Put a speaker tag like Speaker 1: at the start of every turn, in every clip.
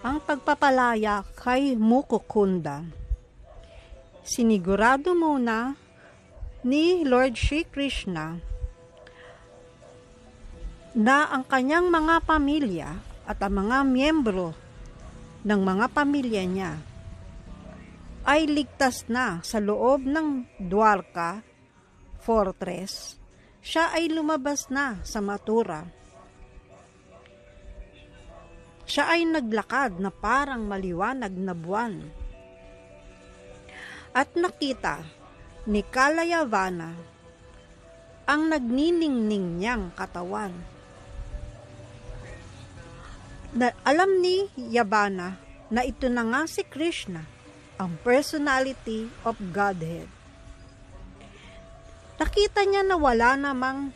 Speaker 1: Ang pagpapalaya kay Mukukunda. Sinigurado muna ni Lord Sri Krishna na ang kanyang mga pamilya at ang mga miyembro ng mga pamilya niya ay ligtas na sa loob ng Dwarka Fortress. Siya ay lumabas na sa Mathura. Siya ay naglakad na parang maliwanag na buwan. At nakita ni Kalayavana ang nagniningning niyang katawan. Alam ni Yavana na ito na nga si Krishna, ang personality of Godhead. Nakita niya na wala namang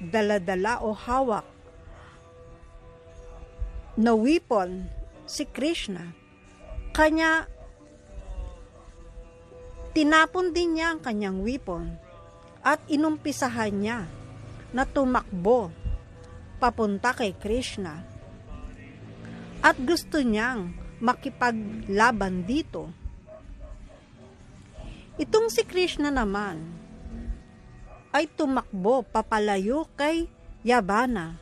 Speaker 1: daladala o hawak na weapon si Krishna. Kanya tinapon din niya ang kanyang weapon at inumpisahan niya na tumakbo papunta kay Krishna. At gusto niyang makipaglaban dito. Itong si Krishna naman ay tumakbo papalayo kay Yavana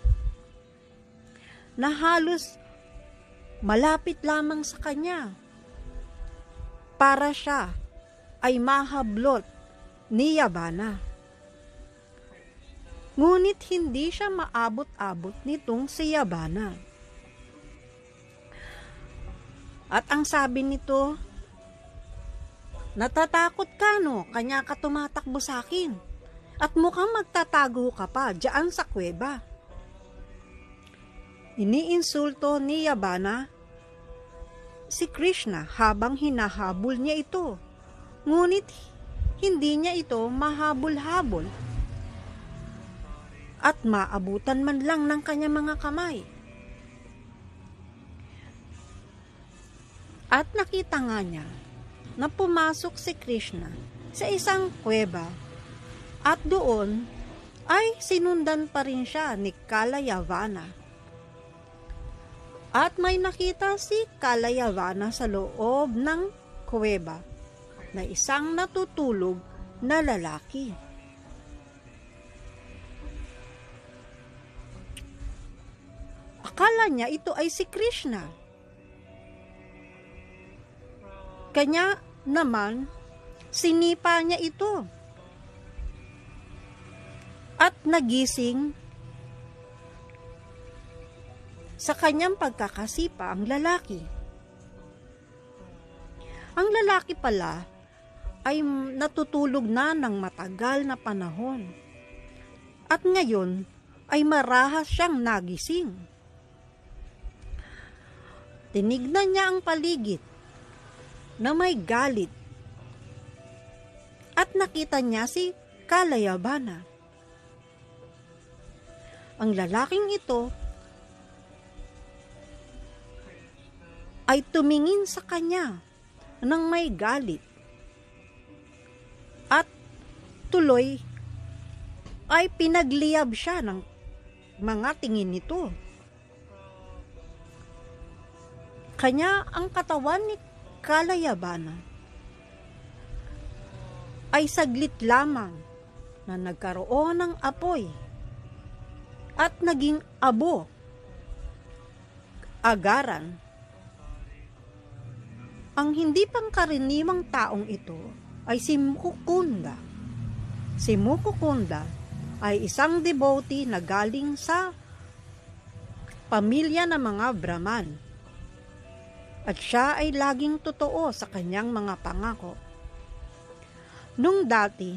Speaker 1: na halos malapit lamang sa kanya para siya ay mahablot ni Yavana. Ngunit hindi siya maabot-abot nitong si Yavana. At ang sabi nito, natatakot ka no, kanya ka tumatakbo sa akin. At mukhang magtatago ka pa diyan sa kuweba. Iniinsulto ni Yavana si Krishna habang hinahabol niya ito. Ngunit hindi niya ito mahabol-habol at maabutan man lang ng kanyang mga kamay. At nakita nga niya na pumasok si Krishna sa isang kuweba at doon ay sinundan pa rin siya ni Kalayavana. At may nakita si Kalayavana sa loob ng kuweba na isang natutulog na lalaki. Akala niya ito ay si Krishna. Kanya naman, sinipa niya ito. At nagising sa kanyang pagkakasipa ang lalaki. Ang lalaki pala ay natutulog na ng matagal na panahon. At ngayon ay marahas siyang nagising. Tinignan niya ang paligid na may galit. At nakita niya si Kalayavana. Ang lalaking ito ay tumingin sa kanya ng may galit. At tuloy ay pinagliyab siya ng mga tingin nito. Kanya ang katawan ni Kalayavana ay saglit lamang na nagkaroon ng apoy at naging abo, agaran. Ang hindi pangkaraniwang taong ito ay si Mukukunda. Si Mukukunda ay isang devotee na galing sa pamilya ng mga Brahman. At siya ay laging totoo sa kanyang mga pangako. Nung dati,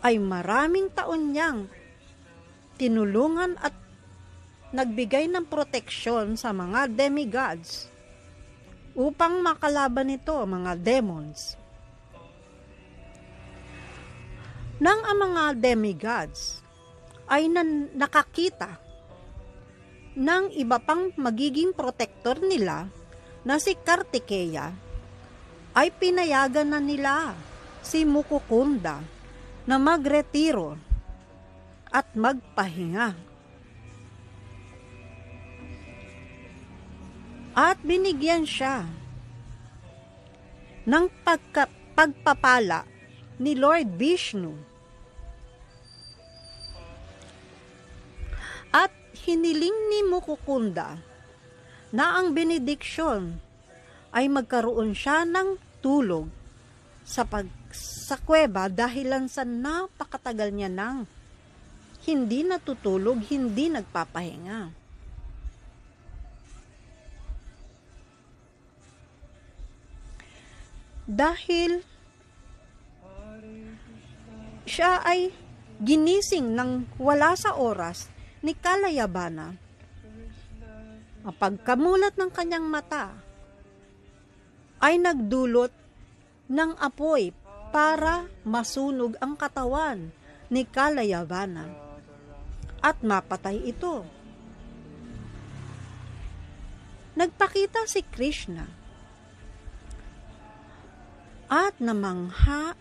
Speaker 1: ay maraming taon niyang tinulungan at nagbigay ng proteksyon sa mga demigods upang makalaban nito mga demons. Nang ang mga demigods ay nakakita ng iba pang magiging protector nila na si Kartikeya, ay pinayagan na nila si Mukukunda na magretiro at magpahinga. At binigyan siya ng pagpapala ni Lord Vishnu. At hiniling ni Mukukunda na ang benediksyon ay magkaroon siya ng tulog sa kuweba dahilan sa napakatagal niya nang hindi natutulog, hindi nagpapahinga. Dahil siya ay ginising ng wala sa oras ni Kalayabana, ang pagkamulat ng kanyang mata ay nagdulot ng apoy para masunog ang katawan ni Kalayabana at mapatay ito. Nagpakita si Krishna at namangha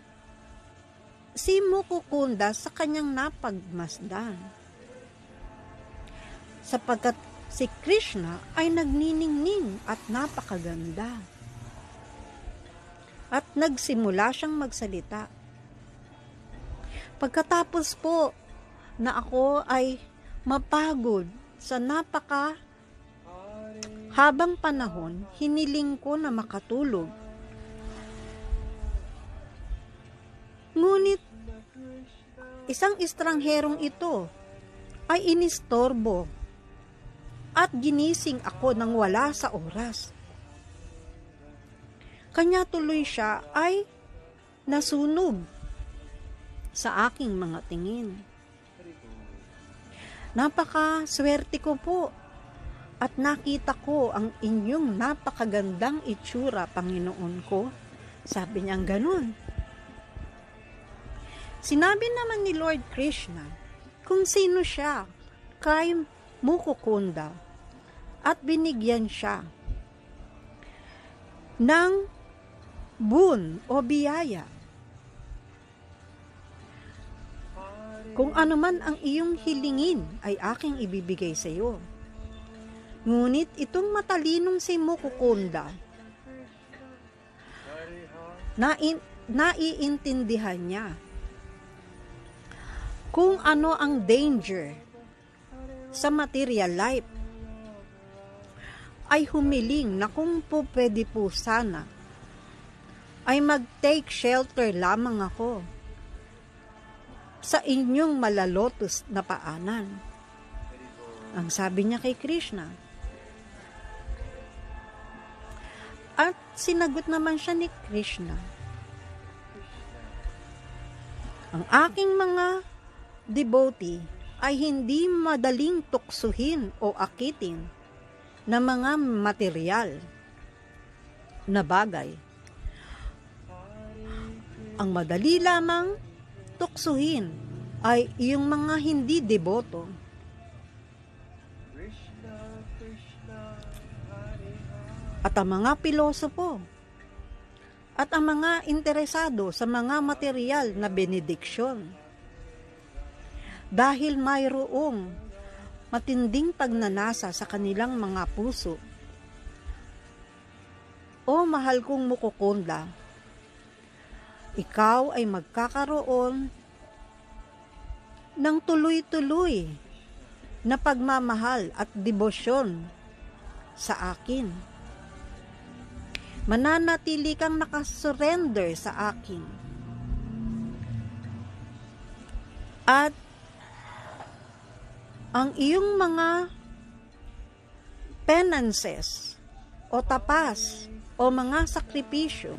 Speaker 1: si Mukukunda sa kanyang napagmasdan, sapagkat si Krishna ay nagniningning at napakaganda. At nagsimula siyang magsalita. Pagkatapos po na ako ay mapagod sa habang panahon, hiniling ko na makatulog. Ngunit isang estrangherong ito ay inistorbo at ginising ako nang wala sa oras. Kanya tuloy siya ay nasunog sa aking mga tingin. Napaka-swerte ko po at nakita ko ang inyong napakagandang itsura, Panginoon ko. Sabi niyang ganun. Sinabi naman ni Lord Krishna kung sino siya kay Mukukunda at binigyan siya ng boon o biyaya. Kung ano man ang iyong hilingin ay aking ibibigay sa iyo. Ngunit itong matalinong si Mukukunda, naiintindihan niya kung ano ang danger sa material life, ay humiling na kung po pwede po sana ay mag-take shelter lamang ako sa inyong malalotos na paanan. Ang sabi niya kay Krishna. At sinagot naman siya ni Krishna, ang aking mga devotee ay hindi madaling tuksuhin o akitin na mga material na bagay. Ang madali lamang tuksuhin ay iyong mga hindi deboto. At ang mga pilosopo at ang mga interesado sa mga material na benediksyon. Dahil mayroong matinding pagnanasa sa kanilang mga puso. O mahal kong Mukukunda, ikaw ay magkakaroon ng tuloy-tuloy na pagmamahal at debosyon sa akin. Mananatili kang nakasurrender sa akin. At ang iyong mga penances o tapas o mga sakripisyo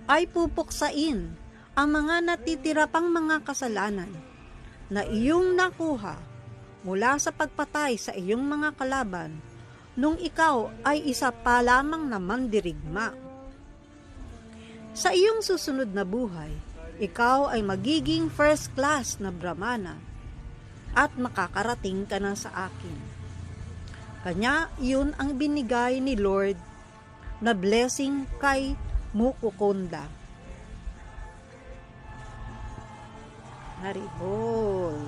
Speaker 1: ay pupuksain ang mga natitira pang mga kasalanan na iyong nakuha mula sa pagpatay sa iyong mga kalaban nung ikaw ay isa pa lamang na mandirigma. Sa iyong susunod na buhay, ikaw ay magiging first class na Brahmana at makakarating ka na sa akin. Kanya yun ang binigay ni Lord na blessing kay Mukukunda. Haribol.